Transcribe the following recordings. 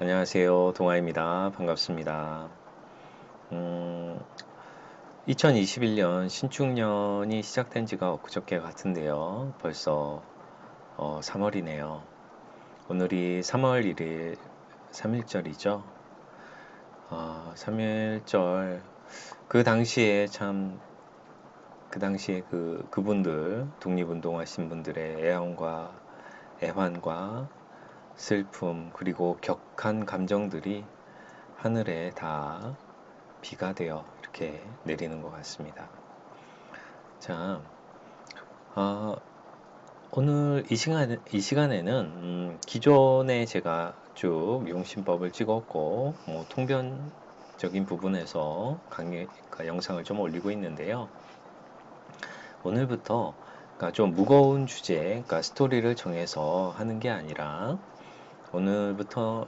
안녕하세요. 동아입니다. 반갑습니다. 음, 2021년 신축년이 시작된 지가 엊그저께 같은데요. 벌써 3월이네요. 오늘이 3월 1일 3일절이죠. 3일절 그 당시에 참 그 당시에 그분들 독립운동하신 분들의 애환과 애환과 슬픔 그리고 격한 감정들이 하늘에 다 비가 되어 이렇게 내리는 것 같습니다. 자, 아, 오늘 이 시간에는 기존에 제가 쭉 용신법을 찍었고 뭐 통변적인 부분에서 영상을 좀 올리고 있는데요. 오늘부터 그러니까 좀 무거운 주제, 그러니까 스토리를 정해서 하는 게 아니라 오늘부터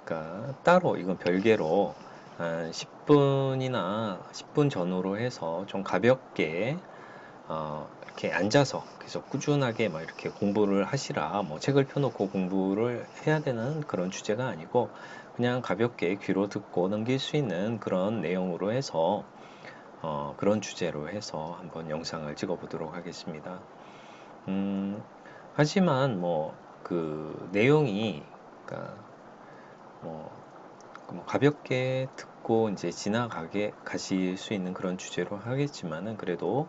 그러니까 따로 이건 별개로 한 10분이나 10분 전후로 해서 좀 가볍게 이렇게 앉아서 계속 꾸준하게 막 이렇게 공부를 하시라 뭐 책을 펴놓고 공부를 해야 되는 그런 주제가 아니고 그냥 가볍게 귀로 듣고 넘길 수 있는 그런 내용으로 해서 그런 주제로 해서 한번 영상을 찍어 보도록 하겠습니다. 하지만 뭐 그 내용이 그러니까 뭐 가볍게 듣고 이제 지나가게 가실 수 있는 그런 주제로 하겠지만은 그래도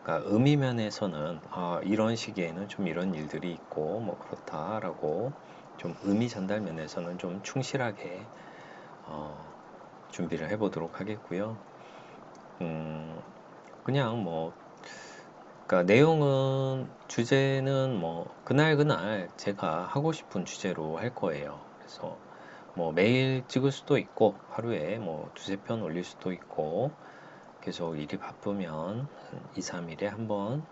그러니까 의미 면에서는 이런 시기에는 좀 이런 일들이 있고 뭐 그렇다라고 좀 의미 전달 면에서는 좀 충실하게 어, 준비를 해보도록 하겠고요. 그냥 뭐 그러니까 내용은 주제는 뭐 그날 그날 제가 하고 싶은 주제로 할 거예요. 그래서 뭐 매일 찍을 수도 있고 하루에 뭐 두세 편 올릴 수도 있고 계속 일이 바쁘면 2, 3일에 한번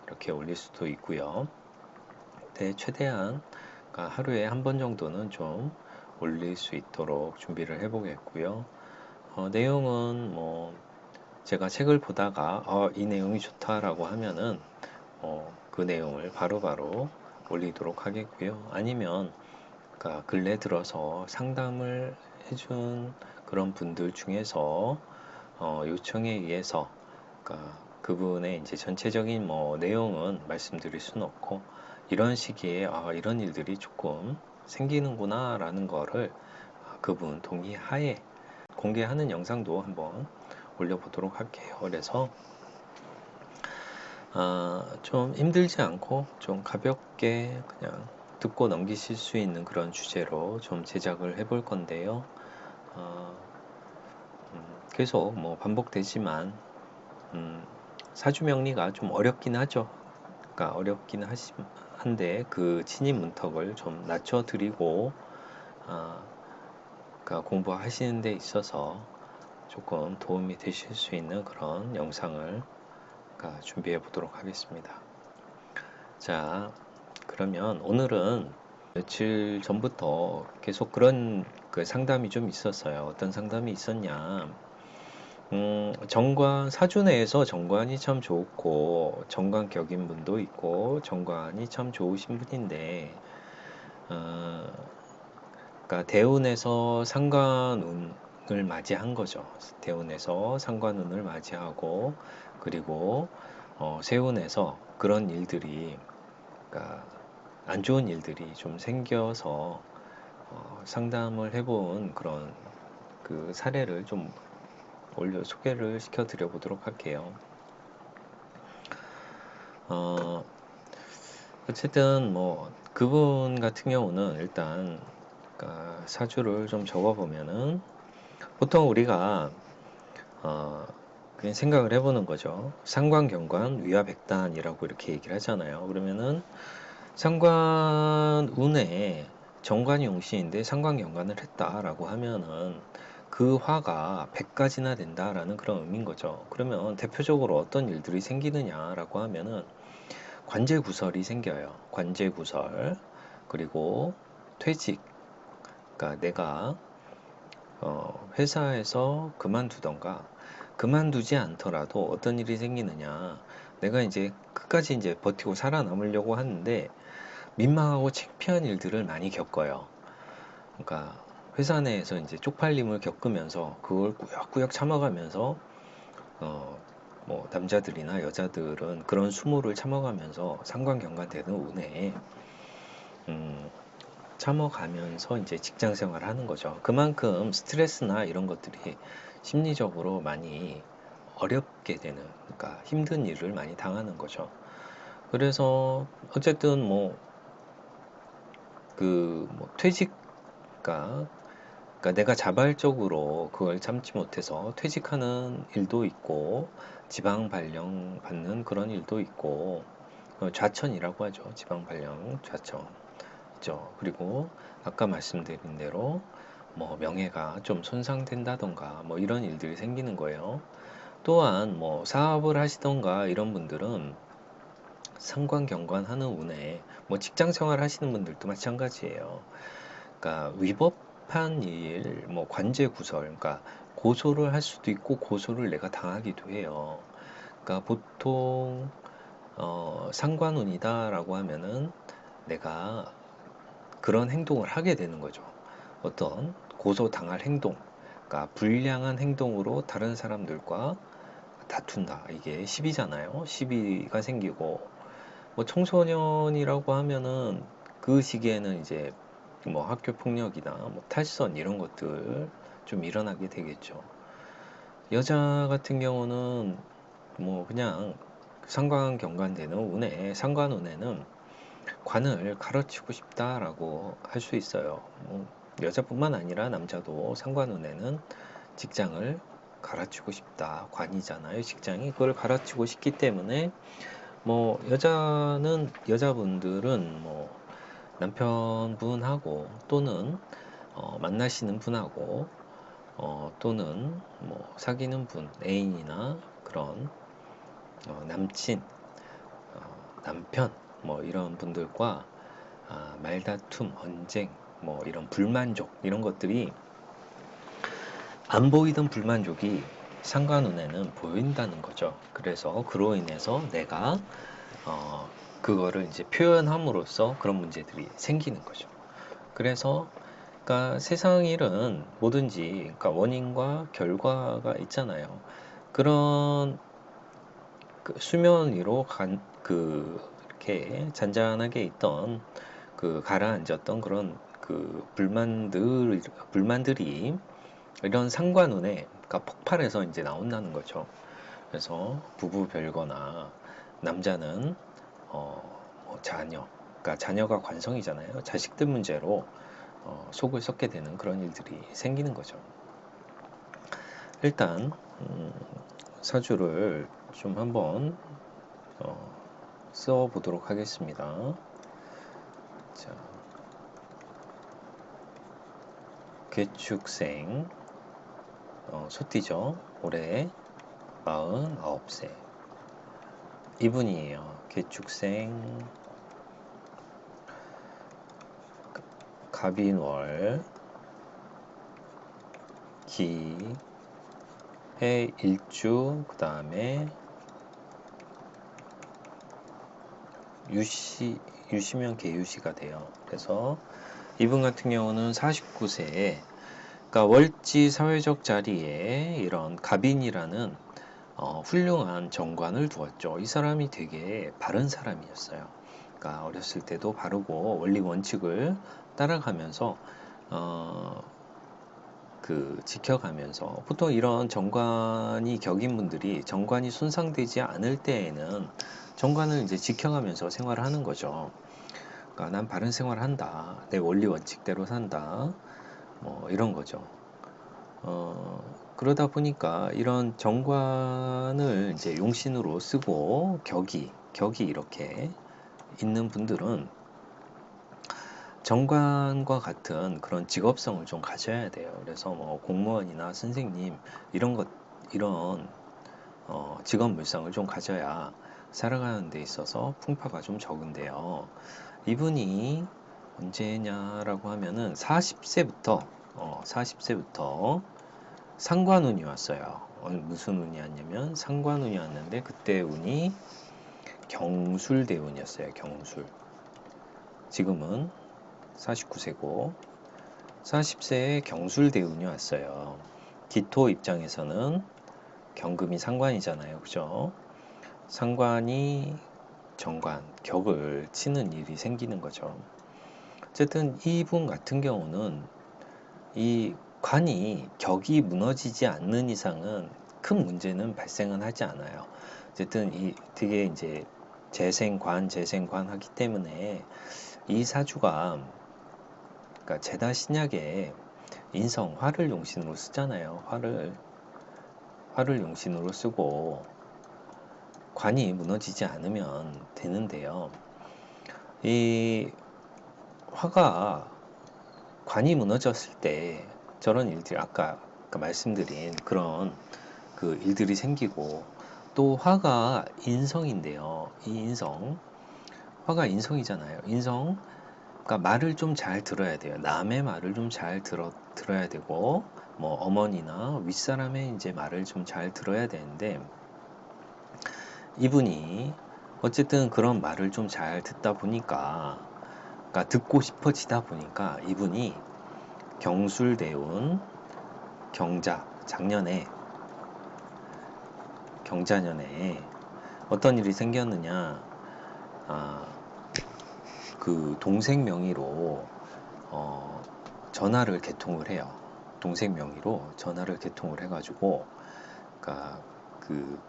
이렇게 올릴 수도 있고요. 근데 최대한 그러니까 하루에 한 번 정도는 좀 올릴 수 있도록 준비를 해보겠고요. 내용은 뭐 제가 책을 보다가 이 내용이 좋다라고 하면은 그 내용을 바로바로 올리도록 하겠고요. 아니면 그러니까 근래 들어서 상담을 해준 그런 분들 중에서 요청에 의해서 그러니까 그분의 이제 전체적인 뭐 내용은 말씀드릴 수는 없고 이런 시기에 이런 일들이 조금 생기는구나라는 거를 그분 동의하에 공개하는 영상도 한번 올려보도록 할게요. 그래서 좀 힘들지 않고 좀 가볍게 그냥 듣고 넘기실 수 있는 그런 주제로 좀 제작을 해볼 건데요. 어, 계속 뭐 반복되지만 사주명리가 좀 어렵긴 하죠. 그러니까 어렵긴 한데 그 진입 문턱을 좀 낮춰드리고 그러니까 공부하시는 데 있어서 조금 도움이 되실 수 있는 그런 영상을 그러니까 준비해 보도록 하겠습니다. 자, 그러면 오늘은 며칠 전부터 계속 그런 그 상담이 좀 있었어요. 어떤 상담이 있었냐? 정관, 사주 내에서 정관이 참 좋고, 정관 격인 분도 있고, 정관이 참 좋으신 분인데, 어, 그러니까 대운에서 상관운을 맞이한 거죠. 대운에서 상관운을 맞이하고, 그리고 세운에서 그런 일들이, 그러니까 안 좋은 일들이 좀 생겨서 상담을 해본 그런 그 사례를 좀 소개를 시켜드려 보도록 할게요. 어, 어쨌든 뭐 그분 같은 경우는 일단 그러니까 사주를 좀 적어보면은 보통 우리가 그냥 생각을 해보는 거죠. 상관경관 위화백단이라고 이렇게 얘기를 하잖아요. 그러면은 상관운에 정관이 용신인데 상관경관을 했다라고 하면은 그 화가 100가지나 된다라는 그런 의미인 거죠. 그러면 대표적으로 어떤 일들이 생기느냐라고 하면은 관제구설이 생겨요. 관제구설. 그리고 퇴직. 그러니까 내가 회사에서 그만두던가 그만두지 않더라도 어떤 일이 생기느냐. 내가 이제 끝까지 이제 버티고 살아남으려고 하는데 민망하고 창피한 일들을 많이 겪어요. 그러니까 회사 내에서 이제 쪽팔림을 겪으면서 그걸 꾸역꾸역 참아가면서 뭐 남자들이나 여자들은 그런 수모를 참아가면서 상관경관되는 운에 참아가면서 이제 직장 생활을 하는 거죠. 그만큼 스트레스나 이런 것들이 심리적으로 많이 어렵게 되는, 그러니까 힘든 일을 많이 당하는 거죠. 그래서 어쨌든 뭐 퇴직, 그러니까 내가 자발적으로 그걸 참지 못해서 퇴직하는 일도 있고, 지방 발령 받는 그런 일도 있고, 좌천이라고 하죠. 지방 발령, 좌천. 있죠. 그리고 아까 말씀드린 대로 뭐 명예가 좀 손상된다던가 뭐 이런 일들이 생기는 거예요. 또한 뭐 사업을 하시던가 이런 분들은 상관경관하는 운에 뭐 직장 생활 하시는 분들도 마찬가지예요. 그러니까 위법한 일, 뭐 관제 구설, 그러니까 고소를 할 수도 있고 고소를 내가 당하기도 해요. 그러니까 보통 상관운이다라고 하면은 내가 그런 행동을 하게 되는 거죠. 어떤 고소당할 행동, 그러니까 불량한 행동으로 다른 사람들과 다툰다. 이게 시비잖아요. 시비가 생기고 뭐 청소년이라고 하면은 그 시기에는 이제 뭐 학교 폭력이나 뭐 탈선 이런 것들 좀 일어나게 되겠죠. 여자 같은 경우는 뭐 그냥 상관경관되는 운에 상관운에는 관을 가르치고 싶다라고 할 수 있어요. 뭐 여자뿐만 아니라 남자도 상관운에는 직장을 가르치고 싶다. 관이잖아요. 직장이 그걸 가르치고 싶기 때문에 뭐 여자분들은 뭐 남편분하고 또는 만나시는 분하고 또는 뭐 사귀는 분 애인이나 그런 남친 남편 뭐 이런 분들과 말다툼, 언쟁, 뭐 이런 불만족 이런 것들이 안 보이던 불만족이 상관운에는 보인다는 거죠. 그래서 그로 인해서 내가 그거를 이제 표현함으로써 그런 문제들이 생기는 거죠. 그래서 그러니까 세상 일은 뭐든지 그러니까 원인과 결과가 있잖아요. 그런 수면 위로 이렇게 잔잔하게 있던 가라앉았던 그런 불만들이 이런 상관운에 그러니까 폭발해서 이제 나온다는 거죠. 그래서 부부 별거나 남자는 뭐 그러니까 자녀가 관성이잖아요. 자식들 문제로 속을 썩게 되는 그런 일들이 생기는 거죠. 일단 사주를 좀 한번 써 보도록 하겠습니다. 자, 괴축생 소띠죠. 올해 49세 이분이에요. 괴축생 갑인월 기 해 일주 그 다음에 유시면 개유시가 돼요. 그래서 이분 같은 경우는 49세에 그러니까 월지 사회적 자리에 이런 갑인이라는 훌륭한 정관을 두었죠. 이 사람이 되게 바른 사람이었어요. 그러니까 어렸을 때도 바르고 원리 원칙을 따라가면서 지켜가면서 보통 이런 정관이 격인 분들이 정관이 손상되지 않을 때에는 정관을 이제 지켜가면서 생활을 하는 거죠. 그러니까 난 바른 생활을 한다. 내 원리 원칙대로 산다. 뭐 이런 거죠. 그러다 보니까 이런 정관을 이제 용신으로 쓰고 격이 이렇게 있는 분들은 정관과 같은 그런 직업성을 좀 가져야 돼요. 그래서 뭐 공무원이나 선생님 이런 직업 물성을 좀 가져야 살아가는 데 있어서 풍파가 좀 적은데요. 이분이 언제냐라고 하면은 40세부터 상관운이 왔어요. 무슨 운이 왔냐면 상관운이 왔는데 그때 운이 경술대운이었어요. 경술. 지금은 49세고 40세에 경술대운이 왔어요. 기토 입장에서는 경금이 상관이잖아요. 그죠? 상관이 정관, 격을 치는 일이 생기는 거죠. 어쨌든 이분 같은 경우는 이 관이 격이 무너지지 않는 이상은 큰 문제는 발생은 하지 않아요. 어쨌든 이 되게 이제 재생관 하기 때문에 이 사주가 그러니까 제다 신약에 인성 화를 용신으로 쓰잖아요. 화를 용신으로 쓰고 관이 무너지지 않으면 되는데요. 이 화가 관이 무너졌을 때 저런 일들이 아까 말씀드린 그런 그 일들이 생기고 또 화가 인성인데요. 이 인성 화가 인성이잖아요. 인성 그러니까 말을 좀 잘 들어야 돼요. 남의 말을 좀 잘 들어야 되고 뭐 어머니나 윗사람의 이제 말을 좀 잘 들어야 되는데 이분이 어쨌든 그런 말을 좀 잘 듣다 보니까 그러니까 듣고 싶어지다 보니까 이분이 경술대운 작년에 경자년에 어떤 일이 생겼느냐 그 동생 명의로 전화를 개통을 해요. 동생 명의로 전화를 개통을 해가지고 그러니까 그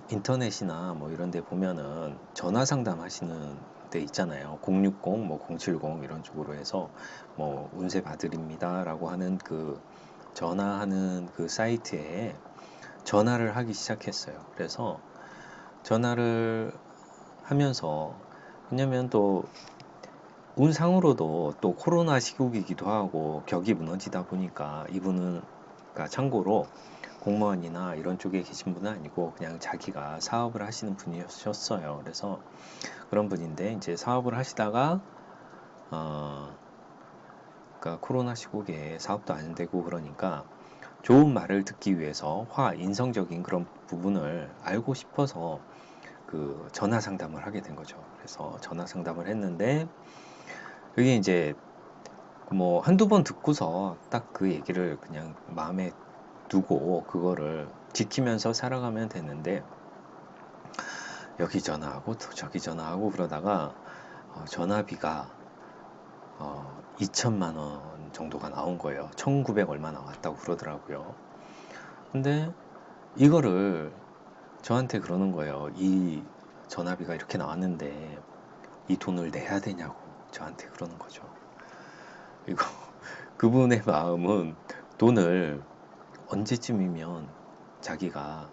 인터넷이나 뭐 이런 데 보면은 전화 상담 하시는 데 있잖아요. 060, 뭐 070 이런 쪽으로 해서 뭐 운세 봐드립니다 라고 하는 그 전화하는 그 사이트에 전화를 하기 시작했어요. 그래서 전화를 하면서 왜냐면 또 운상으로도 또 코로나 시국이기도 하고 격이 무너지다 보니까 이분은 그러니까 참고로 공무원이나 이런 쪽에 계신 분은 아니고 그냥 자기가 사업을 하시는 분이셨어요. 그래서 그런 분인데 이제 사업을 하시다가 그러니까 코로나 시국에 사업도 안 되고 그러니까 좋은 말을 듣기 위해서 인성적인 그런 부분을 알고 싶어서 그 전화 상담을 하게 된 거죠. 그래서 전화 상담을 했는데 그게 이제 뭐 한두 번 듣고서 딱 그 얘기를 그냥 마음에 두고 그거를 지키면서 살아가면 되는데 여기 전화하고 또 저기 전화하고 그러다가 전화비가 2천만 원 정도가 나온 거예요. 1900 얼마 나왔다고 그러더라고요. 근데 이거를 저한테 그러는 거예요. 이 전화비가 이렇게 나왔는데 이 돈을 내야 되냐고 저한테 그러는 거죠. 이거 그분의 마음은 돈을 언제쯤이면 자기가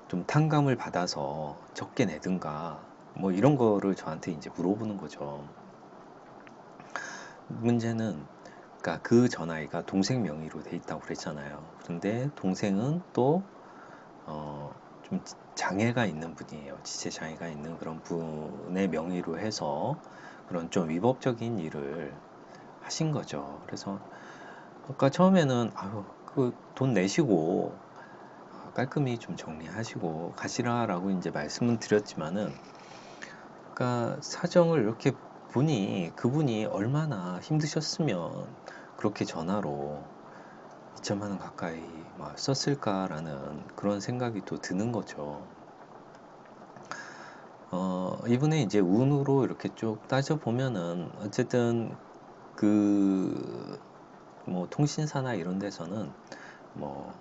좀 탕감을 받아서 적게 내든가 뭐 이런 거를 저한테 이제 물어보는 거죠. 문제는 그러니까 그 전화기가 동생 명의로 돼 있다고 그랬잖아요. 그런데 동생은 또 좀 장애가 있는 분이에요. 지체 장애가 있는 그런 분의 명의로 해서 그런 좀 위법적인 일을 하신 거죠. 그래서 아까 처음에는 아유 그 돈 내시고 깔끔히 좀 정리하시고 가시라라고 이제 말씀은 드렸지만은 그러니까 사정을 이렇게 보니 그분이 얼마나 힘드셨으면 그렇게 전화로 2천만 원 가까이 막 썼을까라는 그런 생각이 또 드는 거죠. 이분의 이제 운으로 이렇게 쭉 따져 보면은 어쨌든 그 뭐 통신사나 이런 데서는 뭐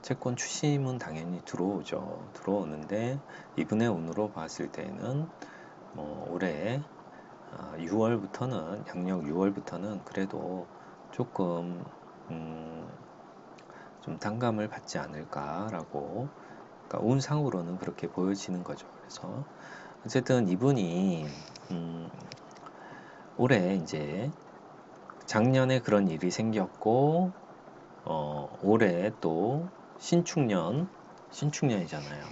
채권 추심은 당연히 들어오죠. 들어오는데 이분의 운으로 봤을 때는 뭐 올해 6월부터는 양력 6월부터는 그래도 조금 좀 탕감을 받지 않을까라고 그러니까 운상으로는 그렇게 보여지는 거죠. 그래서 어쨌든 이분이 올해 이제 작년에 그런 일이 생겼고 올해 또 신축년이잖아요.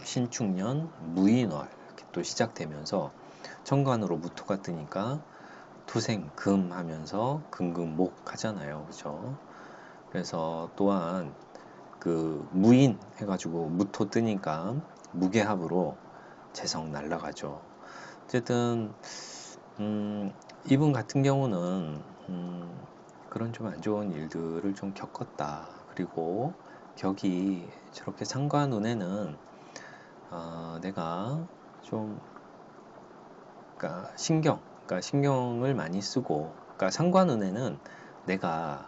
신축년 무인월 이렇게 또 시작되면서 천간으로 무토가 뜨니까 토생 금 하면서 금금목 하잖아요. 그죠? 그래서 또한 그 무인 해가지고 무토 뜨니까 무게합으로 재성 날라가죠. 어쨌든 이분 같은 경우는 그런 좀 안 좋은 일들을 좀 겪었다. 그리고 격이 저렇게 상과 눈에는 내가 좀 그러니까 신경을 많이 쓰고, 그러니까 상과 눈에는 내가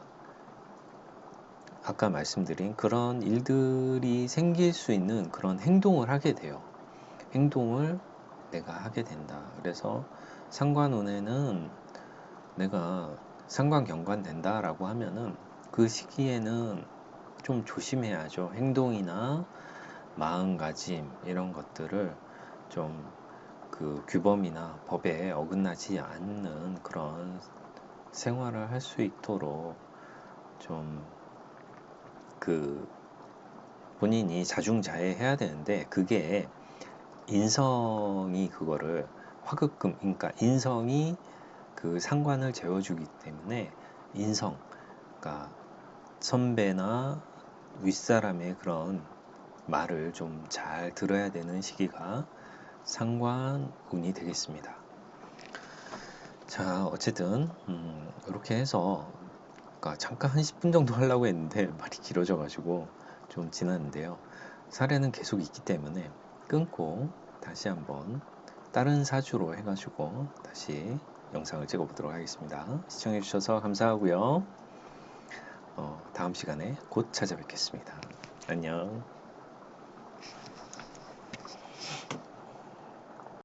아까 말씀드린 그런 일들이 생길 수 있는 그런 행동을 하게 돼요. 행동을 내가 하게 된다. 그래서 상관운에는 내가 상관경관 된다라고 하면은 그 시기에는 좀 조심해야죠. 행동이나 마음가짐 이런 것들을 좀 그 규범이나 법에 어긋나지 않는 그런 생활을 할 수 있도록 좀 그 본인이 자중자애해야 되는데, 그게 인성이 그거를 화급금, 그러니까 인성이 그 상관을 재워주기 때문에 인성, 그러니까 선배나 윗사람의 그런 말을 좀 잘 들어야 되는 시기가 상관운이 되겠습니다. 자, 어쨌든 이렇게 해서 그러니까 잠깐 한 10분 정도 하려고 했는데 말이 길어져 가지고 좀 지났는데요. 사례는 계속 있기 때문에 끊고 다시 한번 다른 사주로 해가지고 다시 영상을 찍어 보도록 하겠습니다. 시청해 주셔서 감사하고요. 다음 시간에 곧 찾아뵙겠습니다. 안녕.